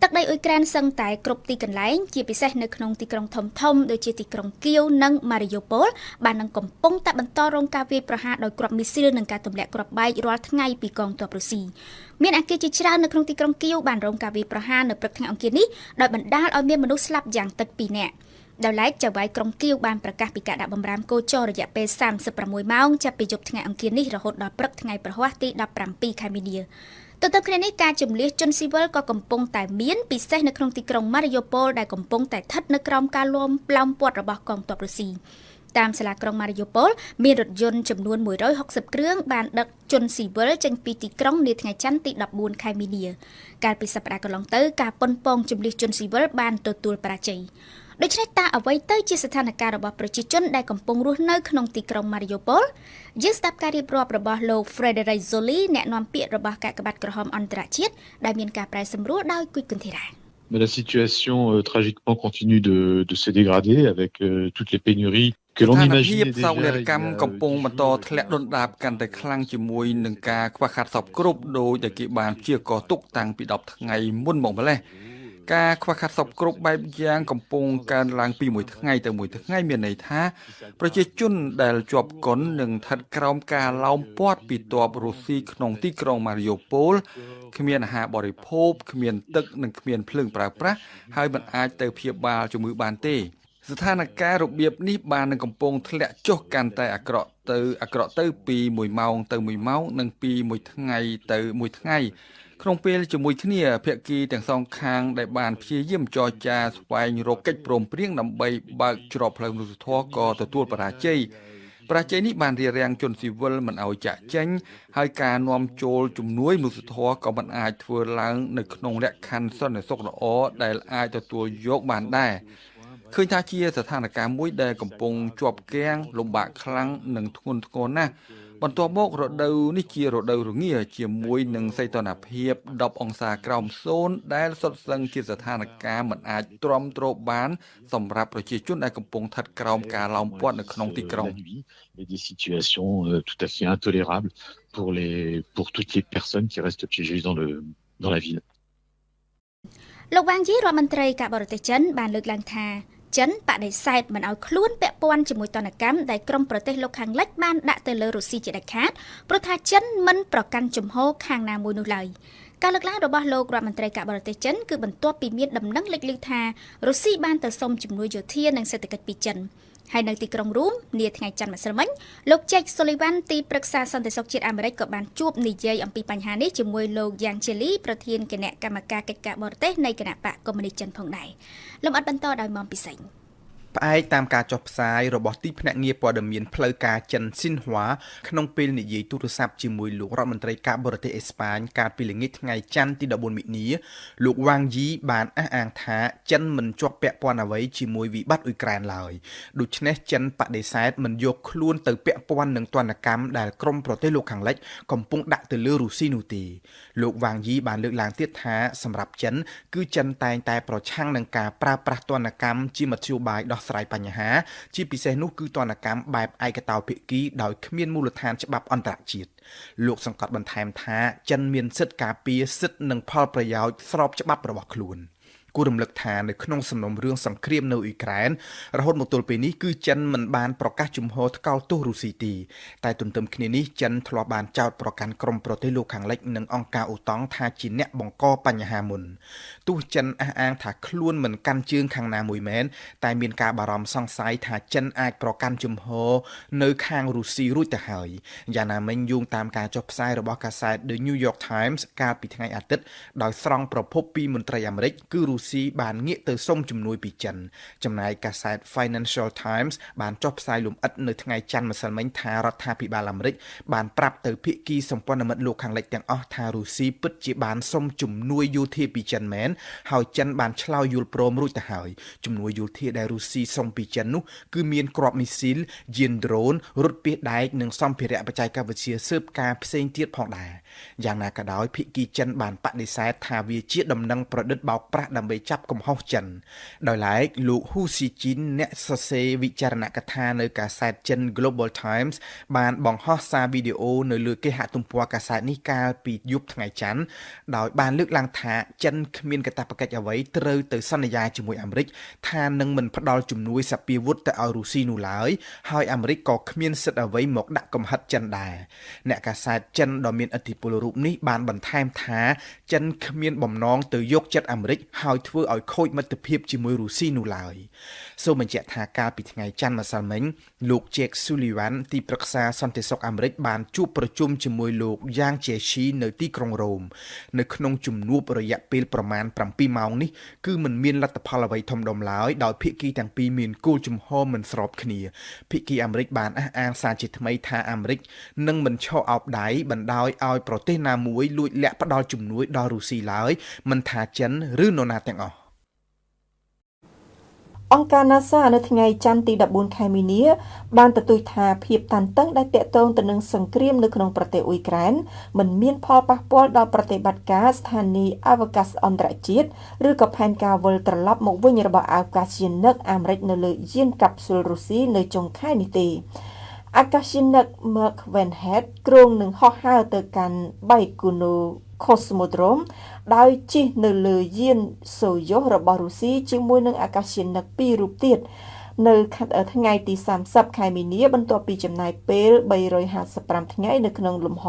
ទឹកដីអ៊ុយក្រែនសឹងតែគ្រប់ទីកន្លែងជាពិសេសនៅក្នុងទីក្រុងធំៗដូចជាទីក្រុងគៀវនិងម៉ារីយ៉ូប៉ូលបាននឹងកំពុងតែបន្តរងការវាយប្រហារដោយគ្រាប់មីស៊ីលនិងការទម្លាក់គ្រាប់បែករាល់ថ្ងៃពីកងទ័ពរុស្ស៊ីមានអគារជាច្រើននៅក្នុងទីក្រុងគៀវបានរងការវាយប្រហារនៅព្រឹកថ្ងៃអង្គារនេះដោយបណ្ដាលឲ្យមានមនុស្សស្លាប់យ៉ាងតិច2នាក់ដោយឡែកចៅហ្វាយក្រុងគៀវបានប្រកាសពីការដាក់បម្រាមកោចររយៈពេល36ម៉ោងចាប់ពីយប់ថ្ងៃអង្គារនេះរហូតដល់ព្រឹកថ្ងៃប្រហ័សទី17ខែមីនាទន្ទឹមគ្នានេះការជំនះជនស៊ីវិលក៏កំពុងតែមានពិសេសនៅក្នុងទីក្រុងម៉ារីយ៉ូប៉ូលដែលកំពុងតែស្ថិតនៅក្រោមការលំផ្លោមព័ទ្ធរបស់កងទ័ពរុស្ស៊ីតាមសាលាក្រុងម៉ារីយ៉ូប៉ូលមានរថយន្តចំនួន160គ្រឿងបានដឹកជនស៊ីវិលចេញពីទីក្រុងនាថ្ងៃច័ន្ទទី14ខែមីនាកាលពីសប្តាហ៍កន្លងទៅការប៉ុនប៉ងជំនះជនស៊ីវិលបានទទួលបរាជ័យដូច្នេះតើអ្វីទៅជាស្ថានភាពរបស់ប្រជាជនដែលកំពុងរស់នៅក្នុងទីក្រុងម៉ារីយ៉ូប៉ូលយើងស្ដាប់ការរៀបរាប់របស់លោក Frédéric Joly អ្នកនាំពាក្យរបស់កាកបាទក្រហមអន្តរជាតិដែលមានការប្រែសម្រួលដោយគូចគុនធីរ៉ា Mais la situation tragiquement continue de se dégrader avec toutes les pénuries que l'on imaginait déjà. កំពុងបន្តធ្លាក់ដុនដាបកាន់តែខ្លាំងជាមួយនឹងការខ្វះខាតសពគ្រប់ដោយដែលគេបានព្យាករណ៍ទុកតាំងពី10ថ្ងៃមុនមកម្លេះការខ្វះខាតសពគ្រប់បែបយ៉ាងកំពុងកើនឡើងពីមួយថ្ងៃទៅមួយថ្ងៃមានន័យថាប្រជាជនដែលជាប់កុននឹងស្ថិតក្រោមការឡោមព័ទ្ធពីទ័ពរុស្ស៊ីក្នុងទីក្រុងម៉ារីយ៉ូប៉ូលគ្មានអាហារបរិភោគគ្មានទឹកនិងគ្មានភ្លើងប្រើប្រាស់ហើយមិនអាចទៅព្យាបាលជំងឺបានទេស្ថានភាពរបៀបនេះបាននឹងកំពុងធ្លាក់ចុះកាន់តែអាក្រក់ទៅពី1ម៉ោងទៅ1ម៉ោងនិងពី1ថ្ងៃទៅ1ថ្ងៃក្នុងពេលជាមួយគ្នាភាគីទាំងសងខាងដែលបានព្យាយាមចរចាស្វែងរកកិច្ចព្រមព្រៀងដើម្បីបើកច្រកផ្លូវមនុស្សធម៌ក៏ទទួលបរាជ័យនេះបានរារាំងជនស៊ីវិលមិនឲ្យចាក់ចេញហើយការនាំចូលជំនួយមនុស្សធម៌ក៏មិនអាចធ្វើឡើងនៅក្នុងលក្ខខណ្ឌសន្តិសុខល្អដែលអាចទទួលយកបានដែរឃើញថាជាស្ថានភាពមួយដែលកំពុងជាប់គាំងលំបាកខ្លាំងនិងធ្ងន់ធ្ងរណាស់បន្ទាប់មករដូវនេះជារដូវរងាជាមួយនឹងសីតុណ្ហភាព10អង្សាក្រោម0ដែលសុទ្ធសឹងជាស្ថានភាពមិនអាចទ្រាំទ្របានសម្រាប់ប្រជាជនដែលកំពុងស្ថិតក្រោមការឡោមព័ទ្ធនៅក្នុងទីក្រុង des situations tout à fait intolérables pour toutes les personnes qui restent piégées dans la ville លោកវ៉ាងយីរដ្ឋមន្ត្រីការបរទេសចិនបានលើកឡើងថាចិនបដិសេធមិនឲ្យខ្លួនពាក់ព័ន្ធជាមួយទណ្ឌកម្មដែលក្រុមប្រទេសលោកខាងលិចបានដាក់ទៅលើរុស្ស៊ីជាដាច់ខាតព្រោះថាចិនមិនប្រកាន់ជំហរខាងណាមួយនោះឡើយការលើកឡើងរបស់លោករដ្ឋមន្ត្រីការបរទេសចិនគឺបន្ទាប់ពីមានដំណឹងលេចឮថារុស្ស៊ីបានទៅសុំជំនួយយោធានិងសេដ្ឋកិច្ចពីចិនហើយនៅទីក្រុងរួមនាថ្ងៃច័ន្ទម្សិលមិញលោក Jake Sullivan ទីប្រឹក្សាសន្តិសុខជាតិអាមេរិកក៏បានជួបនិយាយអំពីបញ្ហានេះជាមួយលោក Yang Jiechi ប្រធានគណៈកម្មការកិច្ចការបរទេសនៃគណៈបកកុម្មុយនីសចិនផងដែរលំអិតបន្តដោយមុំពិសេសផ្អែកតាមការចុះផ្សាយរបស់ទីភ្នាក់ងារព័ត៌មានផ្លូវការចិនស៊ីនហួរក្នុងពេលនិយាយទូរស័ព្ទជាមួយលោករដ្ឋមន្ត្រីការបរទេសអេស្ប៉ាញកាលពីល្ងាចថ្ងៃច័ន្ទទី14មិនិនាលោកវ៉ាងយីបានអះអាងថាចិនមិនជាប់ពាក់ព័ន្ធអ្វីជាមួយវិបត្តិអ៊ុយក្រែនឡើយដូច្នេះចិនបដិសេធមិនយកខ្លួនទៅពាក់ព័ន្ធនឹងទណ្ឌកម្មដែលក្រុមប្រទេសលោកខាងលិចកំពុងដាក់ទៅលើរុស្ស៊ីនោះទេលោកវ៉ាងយីបានលើកឡើងទៀតថាសម្រាប់ចិនគឺចិនតែងតែប្រឆាំងនឹងការប្រើប្រាស់ទណ្ឌកម្មជាមធ្យោបាយដោះស្រាយបញ្ហាជាពិសេសនោះគឺទណ្ឌកម្មបែបឯកតោភាគីដោយគ្មានមូលដ្ឋានច្បាប់អន្តរជាតិលោកសង្កត់បន្ថែមថាចិនមានសិទ្ធិការពារសិទ្ធិនិងផលប្រយោជន៍ស្របច្បាប់របស់ខ្លួនគួររំលឹកថានៅក្នុងសំណុំរឿងសង្គ្រាមនៅអ៊ុយក្រែនរហូតមកទល់ពេលនេះគឺចិនមិនបានប្រកាសជំហរថ្កោលទោសរុស្ស៊ីទេតែទន្ទឹមគ្នានេះចិនធ្លាប់បានចោទប្រកាន់ក្រុមប្រទេសលោកខាងលិចនិងអង្គការអូតង់ថាជាអ្នកបង្កបញ្ហាមុនទោះចិនអះអាងថាខ្លួនមិនកាន់ជើងខាងណាមួយមែនតែមានការបារម្ភសង្ស័យថាចិនអាចប្រកាន់ជំហរនៅខាងរុស្ស៊ីរួចទៅហើយយ៉ាងណាមិញយោងតាមការចុះផ្សាយរបស់កាសែត The New York Times កាលពីថ្ងៃអាទិត្យដោយស្រង់ប្រភពពីមន្ត្រីអាមេរិកគឺរុស្ស៊ីបានងាកទៅសុំជំនួយពីចិនចំណែកកាសែត Financial Times បានចុះផ្សាយលម្អិតនៅថ្ងៃច័ន្ទម្សិលមិញថារដ្ឋាភិបាលអាមេរិកបានប្រាប់ទៅភាគីសម្ព័ន្ធមិត្តលោកខាងលិចទាំងអស់ថារុស្ស៊ីពិតជាបានសុំជំនួយយោធាពីចិនមែនហើយចិនបានឆ្លើយយល់ព្រមរួចទៅហើយជំនួយយោធាដែលរុស្ស៊ីសុំពីចិននោះគឺមានគ្រាប់មីស៊ីលយានដ្រូនរថពាសដែកនិងសម្ភារៈបច្ចេកវិទ្យាស៊ើបការផ្សេងទៀតផងដែរយ៉ាងណាក៏ដោយភាគីចិនបានបដិសេធថាវាជាដំណឹងប្រឌិតបោកប្រាស់ដើម្បី ចាប់កំហុសចិនដោយឡែកលោកហ៊ូស៊ីជីនអ្នកសរសេរវិចារណកថានៅកាសែតចិន Global Times បានបង្ហោះសារវីដេអូនៅលើគេហទំព័រកាសែតនេះកាលពីយប់ថ្ងៃច័ន្ទដោយបានលើកឡើងថាចិនគ្មានកាតព្វកិច្ចអ្វីត្រូវទៅសន្យាជាមួយអាមេរិកថានឹងមិនផ្ដល់ជំនួយសព្វាវុធទៅឲ្យរុស្ស៊ីនោះឡើយហើយអាមេរិកក៏គ្មានសិទ្ធិអ្វីមកដាក់កំហិតចិនដែរអ្នកកាសែតចិនដ៏មានឥទ្ធិពលរូបនេះបានបន្ថែមថាចិនគ្មានបំណងទៅយកចិត្តអាមេរិកហើយធ្វើឲ្យខូចមិត្តភាពជាមួយរុស្ស៊ីនោះឡើយសូមបញ្ជាក់ថាកាលពីថ្ងៃច័ន្ទម្សិលមិញលោក Jake Sullivan ទីប្រឹក្សាសន្តិសុខអាមេរិកបានជួបប្រជុំជាមួយលោកយ៉ាងជេស៊ីនៅទីក្រុងរ៉ូមនៅក្នុងជំនួបរយៈពេលប្រមាណ7ម៉ោងនេះគឺមិនមានលទ្ធផលអ្វីធំដុំឡើយដោយភាគីទាំងពីរមានគោលជំហរមិនស្របគ្នាភាគីអាមេរិកបានអះអាងសារជាថ្មីថាអាមេរិកនឹងមិនឈរអោបដៃបណ្ដោយឲ្យប្រទេសណាមួយលួចលាក់ផ្ដល់ជំនួយដល់រុស្ស៊ីឡើយមិនថាចិនឬនរណាទាំងអស់អង្គការ NASA នៅថ្ងៃច័ន្ទទី14ខែមីនាបានទទូចថាភាពតានតឹងដែលទាក់ទងទៅនឹងសង្គ្រាមនៅក្នុងប្រទេសអ៊ុយក្រែនមិនមានផលប៉ះពាល់ដល់ប្រតិបត្តិការស្ថានីយ៍អវកាសអន្តរជាតិឬក៏ផែនការវិលត្រឡប់មកវិញរបស់អាកាសយានិកអាមេរិកនៅលើយានកាប់ស៊ូលរុស្ស៊ីនៅចុងខែនេះទេអាកាសយានិក Mark Vanhead គ្រោងនឹងហោះហើរទៅកាន់ Baikonur Cosmodrome ដោយជិះនៅលើយានសូយ៉ូសរបស់រុស្ស៊ីជាមួយនឹងអាកាសយានិក2រូបទៀតនៅថ្ងៃទី30ខែមីនាបន្ទាប់ពីចំណាយពេល355ថ្ងៃនៅក្នុងលំហ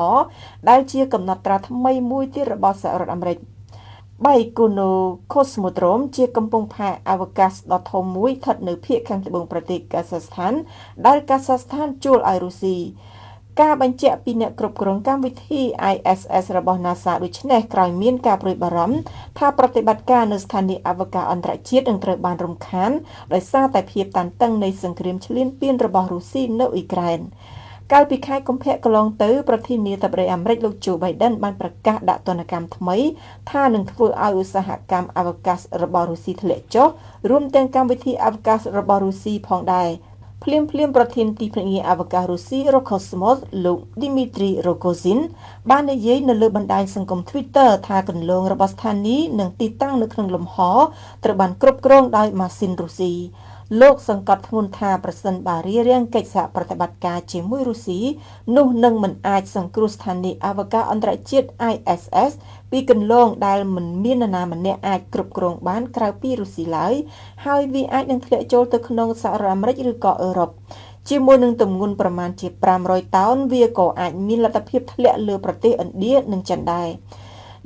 ដែលជាកំណត់ត្រាថ្មីមួយទៀតរបស់សហរដ្ឋអាមេរិក Baikonur Cosmodrome ជាកំពង់ផែអវកាសដ៏ធំមួយស្ថិតនៅភាគខាងត្បូងប្រទេសកាហ្សាស្ថានដែលកាហ្សាស្ថានជួលឲ្យរុស្ស៊ីការបញ្ជាក់ពីអ្នកគ្រប់គ្រងកម្មវិធី ISS របស់ NASA ដូចនេះក្រោយមានការព្រួយបារម្ភថាប្រតិបត្តិការនៅស្ថានីយ៍អវកាសអន្តរជាតិនឹងត្រូវបានរំខានដោយសារតែភាពតានតឹងនៃសង្គ្រាមឈ្លានពានរបស់រុស្ស៊ីនៅអ៊ុយក្រែនកាលពីខែកុម្ភៈកន្លងទៅប្រធានាធិបតីអាមេរិកលោក Joe Biden បានប្រកាសដាក់ទណ្ឌកម្មថ្មីថានឹងធ្វើឲ្យឧស្សាហកម្មអវកាសរបស់រុស្ស៊ីធ្លាក់ចុះរួមទាំងកម្មវិធីអវកាសរបស់រុស្ស៊ីផងដែរភ្លាមប្រធានទីភ្នាក់ងារអវកាសរុស្ស៊ី Roscosmos លោក Dmitry Rogozin បាននិយាយនៅលើបណ្ដាញសង្គម Twitter ថាគន្លងរបស់ស្ថានីយ៍និងទីតាំងនៅក្នុងលំហត្រូវបានគ្រប់គ្រងដោយម៉ាស៊ីនរុស្ស៊ីលោកសង្កត់ធ្ងន់ថាប្រសិនបើរារាំងកិច្ចសហប្រតិបត្តិការជាមួយរុស្ស៊ីនោះនឹងមិនអាចសង្គ្រោះស្ថានីយ៍អវកាសអន្តរជាតិ ISS ពីគន្លងដែលមិនមាននរណាម្នាក់អាចគ្រប់គ្រងបានក្រៅពីរុស្ស៊ីឡើយហើយវាអាចនឹងធ្លាក់ចូលទៅក្នុងសហរដ្ឋអាមេរិកឬក៏អឺរ៉ុបជាមួយនឹងទម្ងន់ប្រមាណជា500តោនវាក៏អាចមានលទ្ធភាពធ្លាក់លើប្រទេសឥណ្ឌានិងចិនដែរ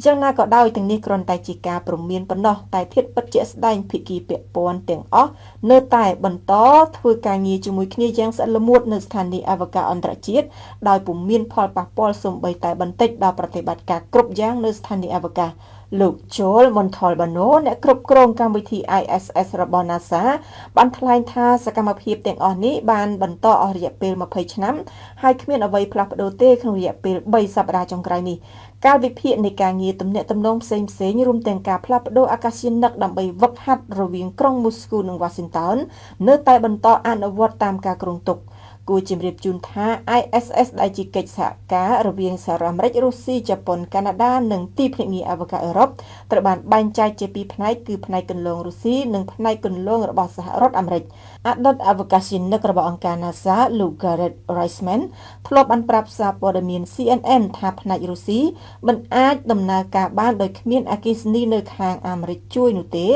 យ៉ាងណាក៏ដោយទាំងនេះគ្រាន់តែជាការព្រមានប៉ុណ្ណោះតែធាតុពិតជាក់ស្ដែងភាគីពាក់ព័ន្ធទាំងអស់នៅតែបន្តធ្វើការងារជាមួយគ្នាយ៉ាងស្អិតល្មួតនៅស្ថានីយ៍អវកាសអន្តរជាតិដោយពុំមានផលប៉ះពាល់សូម្បីតែបន្តិចដល់ប្រតិបត្តិការគ្រប់យ៉ាងនៅស្ថានីយ៍អវកាសលោក Joel Montalbano អ្នកគ្រប់គ្រងកម្មវិធី ISS របស់ NASA បានថ្លែងថាសកម្មភាពទាំងអស់នេះបានបន្តអស់រយៈពេល20ឆ្នាំហើយគ្មានអ្វីផ្លាស់ប្ដូរទេក្នុងរយៈពេល3សប្តាហ៍ចុងក្រោយនេះការវិភាគនៃការងារទំនាក់ទំនងផ្សេងៗរួមទាំងការផ្លាស់ប្ដូរអាកាសយានិកដើម្បីវឹកហាត់រវាងក្រុងមូស្គូនិង Washington នៅតែបន្តអនុវត្តតាមការគ្រោងទុកគួរជម្រាបជូនថា ISS ដែលជាកិច្ចសហការរវាងសហរដ្ឋអាមេរិករុស្ស៊ីជប៉ុនកាណាដានិងទីភ្នាក់ងារអវកាសអឺរ៉ុបត្រូវបានបែងចែកជាពីរផ្នែកគឺផ្នែកគន្លងរុស្ស៊ីនិងផ្នែកគន្លងរបស់សហរដ្ឋអាមេរិកអតីតអវកាសយានិករបស់អង្គការ NASA លោក Gareth Reisman ធ្លាប់បានប្រាប់សារព័ត៌មាន CNN ថាផ្នែករុស្ស៊ីមិនអាចដំណើរការបានដោយគ្មានអគ្គិសនីនៅខាងអាមេរិកជួយនោះទេ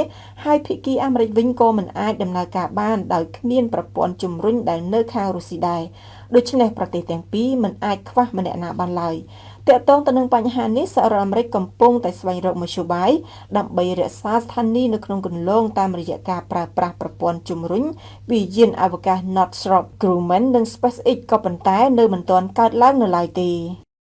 ហើយភាគីអាមេរិកវិញក៏មិនអាចដំណើរការបានដោយគ្មានប្រព័ន្ធជំរុញដែលនៅខាងរុស្ស៊ីដែរដូច្នេះប្រទេសទាំងពីរមិនអាចខ្វះម្នាក់ណាបានឡើយទាក់ទងទៅនឹងបញ្ហានេះសហរដ្ឋអាមេរិកកំពុងតែស្វែងរកមធ្យោបាយដើម្បីរក្សាស្ថានីយ៍នៅក្នុងគន្លងតាមរយៈការប្រើប្រាស់ប្រព័ន្ធជំរុញពីយានអវកាស Northrop Grumman និង SpaceX ក៏ប៉ុន្តែនៅមិនទាន់កើតឡើងនៅឡើយទេ